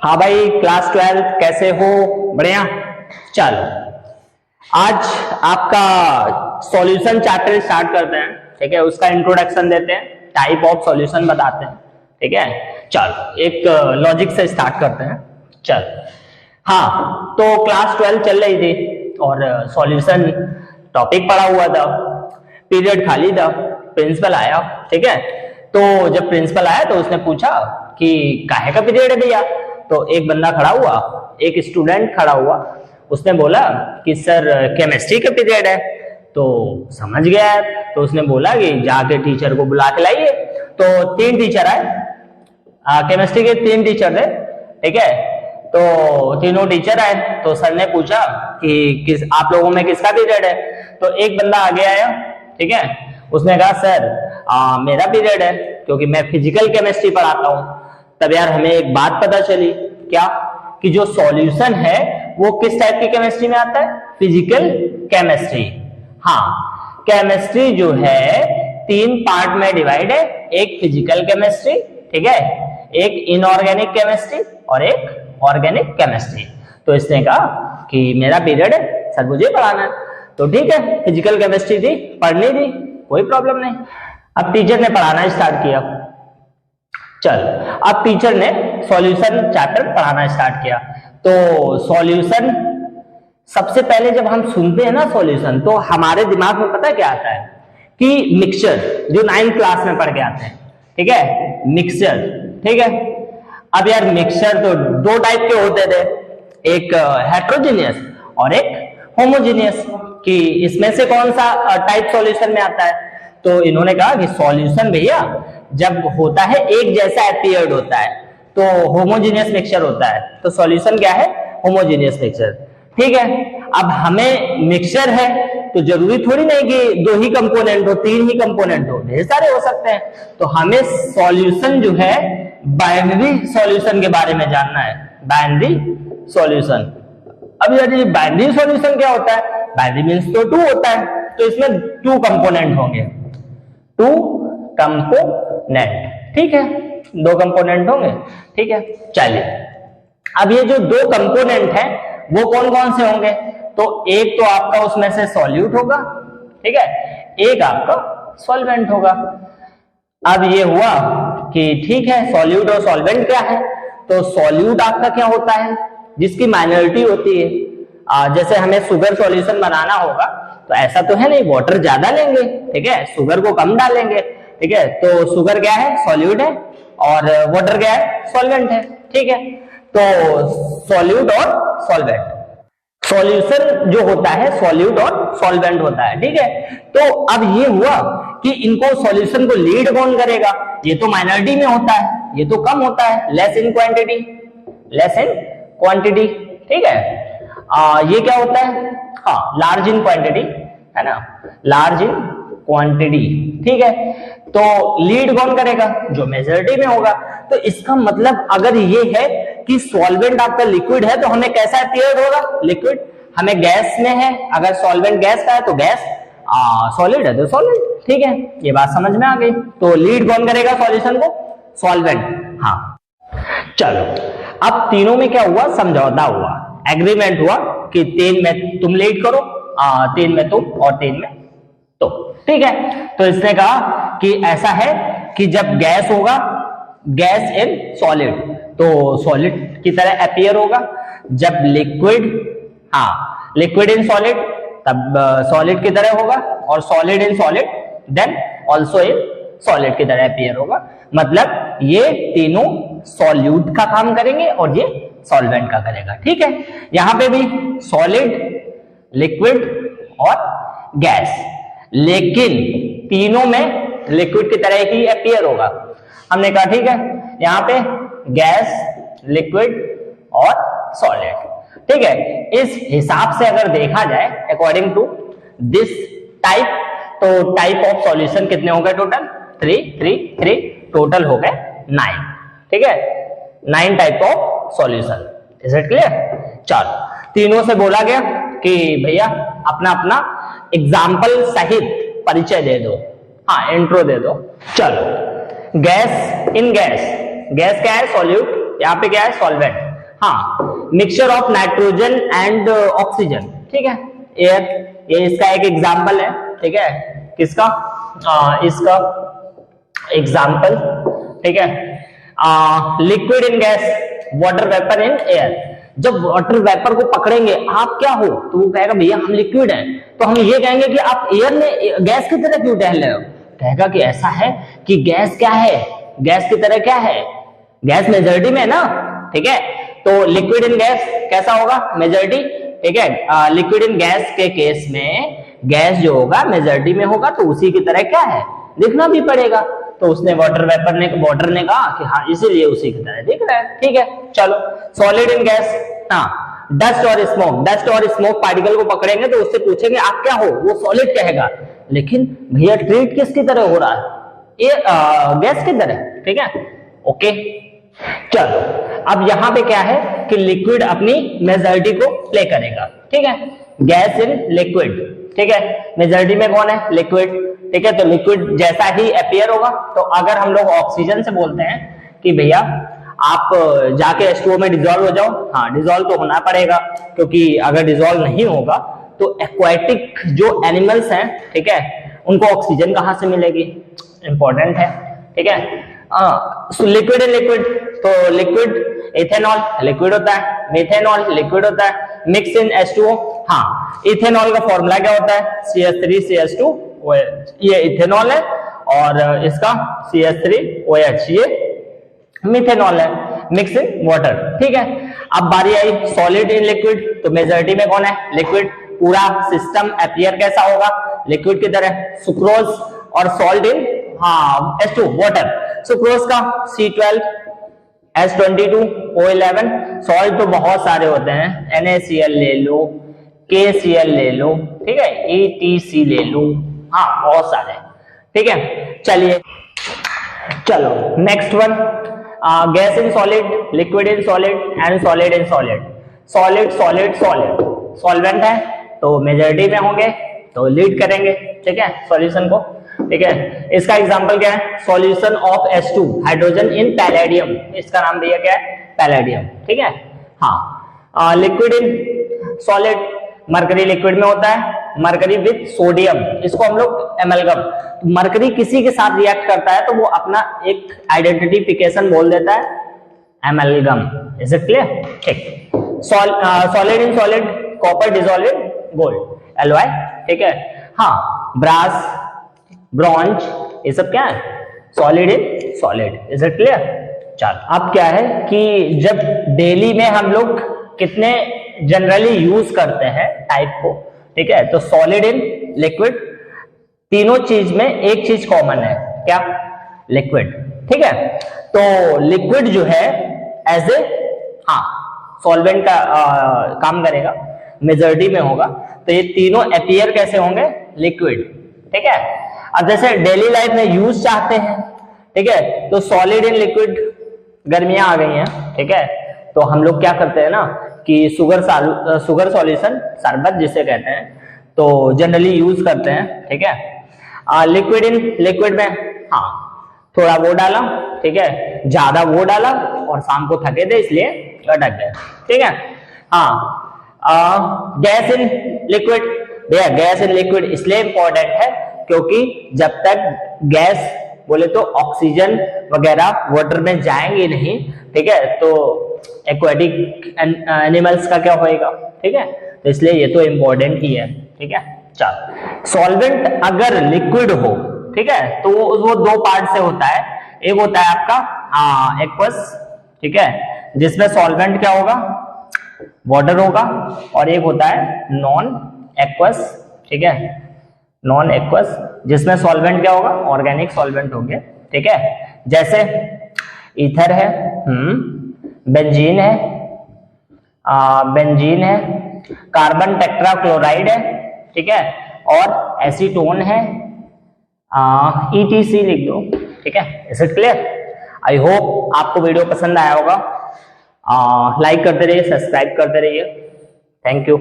हाँ भाई, क्लास 12 कैसे हो? बढ़िया। चलो, आज आपका सॉल्यूशन चैप्टर स्टार्ट करते हैं। ठीक है, उसका इंट्रोडक्शन देते हैं, टाइप ऑफ सॉल्यूशन बताते हैं। ठीक है, चलो एक लॉजिक से स्टार्ट करते हैं। चलो, हाँ, तो क्लास 12 चल रही थी और सॉल्यूशन टॉपिक पढ़ा हुआ था, पीरियड खाली था, प्रिंसिपल आया। ठीक है, तो जब प्रिंसिपल आया तो उसने पूछा कि काहे का पीरियड है भैया। तो एक बंदा खड़ा हुआ, एक स्टूडेंट खड़ा हुआ, उसने बोला कि सर केमिस्ट्री का पीरियड है। तो समझ गया, तो उसने बोला कि जाके टीचर को बुला के लाइए। तो 3 टीचर आए, केमिस्ट्री के 3 टीचर थे। ठीक है, तो तीनों टीचर आए, तो सर ने पूछा कि आप लोगों में किसका पीरियड है। तो एक बंदा आगे आया। ठीक है, उसने कहा सर मेरा पीरियड है, क्योंकि मैं फिजिकल केमिस्ट्री पढ़ाता हूँ। तब यार हमें एक बात पता चली, क्या कि जो सॉल्यूशन है वो किस टाइप की केमिस्ट्री में आता है? Physical chemistry. हाँ, केमिस्ट्री जो है 3 पार्ट में डिवाइड है, एक फिजिकल केमिस्ट्री, ठीक है, एक इनऑर्गेनिक केमिस्ट्री और एक ऑर्गेनिक केमिस्ट्री। तो इसने कहा कि मेरा पीरियड है सर, मुझे पढ़ाना है। तो ठीक है, फिजिकल केमिस्ट्री थी, पढ़नी थी, कोई प्रॉब्लम नहीं। अब टीचर ने पढ़ाना स्टार्ट किया। चल, अब टीचर ने सॉल्यूशन चैप्टर पढ़ाना स्टार्ट किया। तो सॉल्यूशन सबसे पहले जब हम सुनते हैं ना सॉल्यूशन, तो हमारे दिमाग में पता क्या आता है कि मिक्सचर, जो 9th क्लास में पढ़ के आते हैं। ठीक है, मिक्सचर। ठीक है, अब यार मिक्सचर तो 2 टाइप के होते थे, एक हेट्रोजीनियस और एक होमोजीनियस। कि इसमें से कौन सा टाइप सॉल्यूशन में आता है? तो इन्होंने कहा कि सॉल्यूशन भैया जब होता है एक जैसा अपीयर्ड होता है तो होमोजीनियस मिक्सचर होता है। तो सॉल्यूशन क्या है? Homogeneous mixture. ठीक है, अब हमें मिक्सचर है तो जरूरी थोड़ी नहीं कि 2 ही कंपोनेंट हो, 3 ही कंपोनेंट हो, ढेर सारे हो सकते हैं। तो हमें सॉल्यूशन जो है बाइनरी सॉल्यूशन के बारे में जानना है, बाइनरी सॉल्यूशन। अब यार ये बाइनरी सॉल्यूशन क्या होता है? बाइनरी मींस तो 2 होता है, तो इसमें 2 कंपोनेंट होंगे, 2 कंपोनेंट। ठीक है, 2 कंपोनेंट होंगे। ठीक है, चलिए, अब ये जो 2 कंपोनेंट हैं वो कौन कौन से होंगे? तो एक तो आपका उसमें से सॉल्यूट होगा, ठीक है, एक आपका सॉल्वेंट होगा। अब ये हुआ कि ठीक है, सॉल्यूट और सॉल्वेंट क्या है? तो सॉल्यूट आपका क्या होता है? जिसकी माइनॉरिटी होती है। जैसे हमें शुगर सॉल्यूशन बनाना होगा तो ऐसा तो है नहीं, वाटर ज्यादा लेंगे, ठीक है, शुगर को कम डालेंगे। ठीक है, तो शुगर क्या है? सॉल्यूट है, और वाटर क्या है? सॉल्वेंट है। ठीक है, तो सॉल्यूट और सॉल्वेंट, सॉल्यूशन जो होता है सॉल्यूट और सॉल्वेंट होता है। ठीक है, तो अब ये हुआ कि इनको सॉल्यूशन को लीड कौन करेगा? ये तो माइनॉरिटी में होता है, ये तो कम होता है, less in quantity, less in quantity. ठीक है, ये क्या होता है? हाँ, लार्ज इन क्वांटिटी, है ना, लार्ज इन क्वांटिटी। ठीक है, तो लीड कौन करेगा? जो मेजॉरिटी में होगा। तो इसका मतलब अगर ये है कि सॉल्वेंट आपका लिक्विड है तो हमें कैसा अपीयर होगा? लिक्विड। हमें गैस में है, अगर सॉल्वेंट गैस का है तो गैस, सॉलिड है तो सॉलिड। ठीक है, ये बात समझ में आ गई। तो लीड कौन करेगा सॉल्यूशन को? सॉल्वेंट। हाँ, चलो, अब तीनों में क्या हुआ? समझौता हुआ, एग्रीमेंट हुआ कि 3 में तुम लीड करो, 3 में तुम और 3 में तो। ठीक है, तो इसने कहा कि ऐसा है कि जब गैस होगा, गैस इन सॉलिड, तो सॉलिड की तरह अपीयर होगा। जब लिक्विड, हाँ, लिक्विड इन सॉलिड, तब सॉलिड की तरह होगा, और solid in solid then also in solid की तरह अपीयर होगा। मतलब ये तीनों सॉल्यूट का काम करेंगे और ये सॉल्वेंट का करेगा। ठीक है, यहां पे भी सॉलिड, लिक्विड और गैस, लेकिन तीनों में लिक्विड की तरह ही अपीयर होगा। हमने कहा ठीक है, यहाँ पे गैस, लिक्विड और सॉलिड। ठीक है, इस हिसाब से अगर देखा जाए अकॉर्डिंग टू दिस टाइप, तो टाइप ऑफ सॉल्यूशन कितने हो गए टोटल? 3 टोटल हो गए 9। ठीक है, 9 type of solution. Is it clear? चलो, तीनों से बोला गया कि भैया अपना अपना एग्जाम्पल सहित परिचय दे दो, हाँ, इंट्रो दे दो। चलो, गैस इन गैस, गैस क्या है? सॉल्यूट, यहाँ पे क्या है? सॉल्वेंट। हाँ, mixture of nitrogen and oxygen, ठीक है, एयर, ये इसका एक एग्जाम्पल है, ठीक है, किसका, इसका एग्जाम्पल, ठीक है, liquid in gas, water vapour in air. जब वाटर वेपर को पकड़ेंगे आप क्या हो, तो वो कहेगा भैया हम लिक्विड हैं, तो हम ये कहेंगे कि आप एयर में गैस की तरह क्यों टहल रहे हो, कहेगा कि ऐसा है कि गैस क्या है, गैस की तरह क्या है, गैस मेजॉरिटी में है ना, ठीक है, तो लिक्विड इन गैस कैसा होगा, मेजॉरिटी, ठीक है, लिक्विड इन गैस के केस में गैस जो होगा मेजॉरिटी में होगा, तो उसी की तरह क्या है, दिखना भी पड़ेगा। तो उसने वाटर ने कहा कि हाँ इसीलिए उसी की तरह दिख रहा है, ठीक है। चलो, सॉलिड इन गैस, हाँ, डस्ट और स्मोक पार्टिकल को पकड़ेंगे तो उससे पूछेंगे आप क्या हो, वो सॉलिड कहेगा, लेकिन भैया ट्रीट किसकी तरह हो रहा है, ये गैस की तरह, ठीक है, ओके। चलो, अब यहां पे क्या है कि लिक्विड अपनी मेजॉरिटी को प्ले करेगा, ठीक है, गैस इन लिक्विड, ठीक है, मेजॉरिटी में कौन है, लिक्विड, ठीक है, तो लिक्विड जैसा ही अपीयर होगा। तो अगर हम लोग ऑक्सीजन से बोलते हैं कि भैया आप जाके H2O में डिजोल्व हो जाओ, हाँ डिजोल्व तो होना पड़ेगा, क्योंकि अगर डिजोल्व नहीं होगा तो एक्वाटिक जो एनिमल्स हैं, ठीक है, उनको ऑक्सीजन कहां से मिलेगी, इंपॉर्टेंट है, ठीक है। लिक्विड इन लिक्विड, तो लिक्विड इथेनॉल लिक्विड होता है, मिथेनॉल लिक्विड होता है, मिक्स इन H2O, हाँ, इथेनॉल का फॉर्मूला क्या होता है, CH3CH2, ये इथेनॉल है, और इसका CH3OH ये मिथेनॉल है, मिक्स इन वाटर, ठीक है। अब बारी आई सॉलिड इन लिक्विड, तो मेजॉरिटी में कौन है, लिक्विड, पूरा सिस्टम अपीयर कैसा होगा, लिक्विड की तरह, सुक्रोज और सॉल्ट इन, हाँ, H2 वाटर, सुक्रोज का C12, H22, O11, सॉल्ट तो बहुत सारे होते हैं, NaCl ले लो, KCl ले लो, ठीक है, ETC ले लो, हाँ बहुत सारे, ठीक है। चलिए, चलो next one, gas in solid, liquid in solid and solid in solid. Solid solid solid, solvent है तो मेजॉरिटी में होंगे तो लीड करेंगे, ठीक है, सॉल्यूशन को, ठीक है। इसका एग्जांपल क्या है, solution of H2 hydrogen in palladium, इसका नाम दिया गया है पैलेडियम, ठीक है, हाँ। Liquid in solid, mercury liquid में होता है, मरकरी विद सोडियम, इसको हम लोग एमलगम, मरकरी किसी के साथ रिएक्ट करता है तो वो अपना एक आइडेंटिफिकेशन बोल देता है एमलगम, इज इट क्लियर, ठीक। Solid in solid, copper dissolve in gold, Ly, ठीक है, हाँ, ब्रास, ब्रॉन्ज, ये सब क्या है, solid in solid, is it clear. चलो, अब क्या है कि जब डेली में हम लोग कितने जनरली यूज करते हैं टाइप को, ठीक है, तो सॉलिड इन लिक्विड, तीनों चीज में एक चीज कॉमन है, क्या, लिक्विड, ठीक है। तो लिक्विड जो है एज ए, हाँ, सॉल्वेंट का काम करेगा, मेजॉरिटी में होगा, तो ये तीनों अपीयर कैसे होंगे, लिक्विड, ठीक है। अब जैसे डेली लाइफ में यूज चाहते हैं, ठीक है, तो सॉलिड इन लिक्विड, गर्मियां आ गई हैं, ठीक है, तो हम लोग क्या करते हैं ना कि शुगर सॉल्यूशन, शरबत जिसे कहते हैं, तो जनरली यूज करते हैं, ठीक है। लिक्विड इन लिक्विड में, हाँ, थोड़ा वो डाला, ठीक है, ज्यादा वो डाला और शाम को थके थे इसलिए अटक गए, ठीक है, हाँ। गैस इन लिक्विड, भैया गैस इन लिक्विड इसलिए इंपॉर्टेंट है क्योंकि जब तक गैस बोले तो ऑक्सीजन वगैरह वाटर में जाएंगे नहीं, ठीक है, तो एक्वाटिक एनिमल्स का क्या होएगा, ठीक है, तो इसलिए ये तो इंपॉर्टेंट ही है, ठीक है। चलो, सॉल्वेंट अगर लिक्विड हो, ठीक है, तो वो दो पार्ट से होता है, एक होता है आपका एक्वस, ठीक है, जिसमें सॉल्वेंट क्या होगा, वाटर होगा, और एक होता है नॉन एक्वस, ठीक है, नॉन एक्वस, जिसमें सॉल्वेंट क्या होगा, ऑर्गेनिक सॉल्वेंट होंगे, ठीक है, जैसे ईथर है, बेंजीन है, कार्बन टेट्राक्लोराइड है, ठीक है, और एसीटोन है, ETC लिख दो, ठीक है, is it clear. I hope आपको वीडियो पसंद आया होगा, लाइक करते रहिए, सब्सक्राइब करते रहिए, थैंक यू।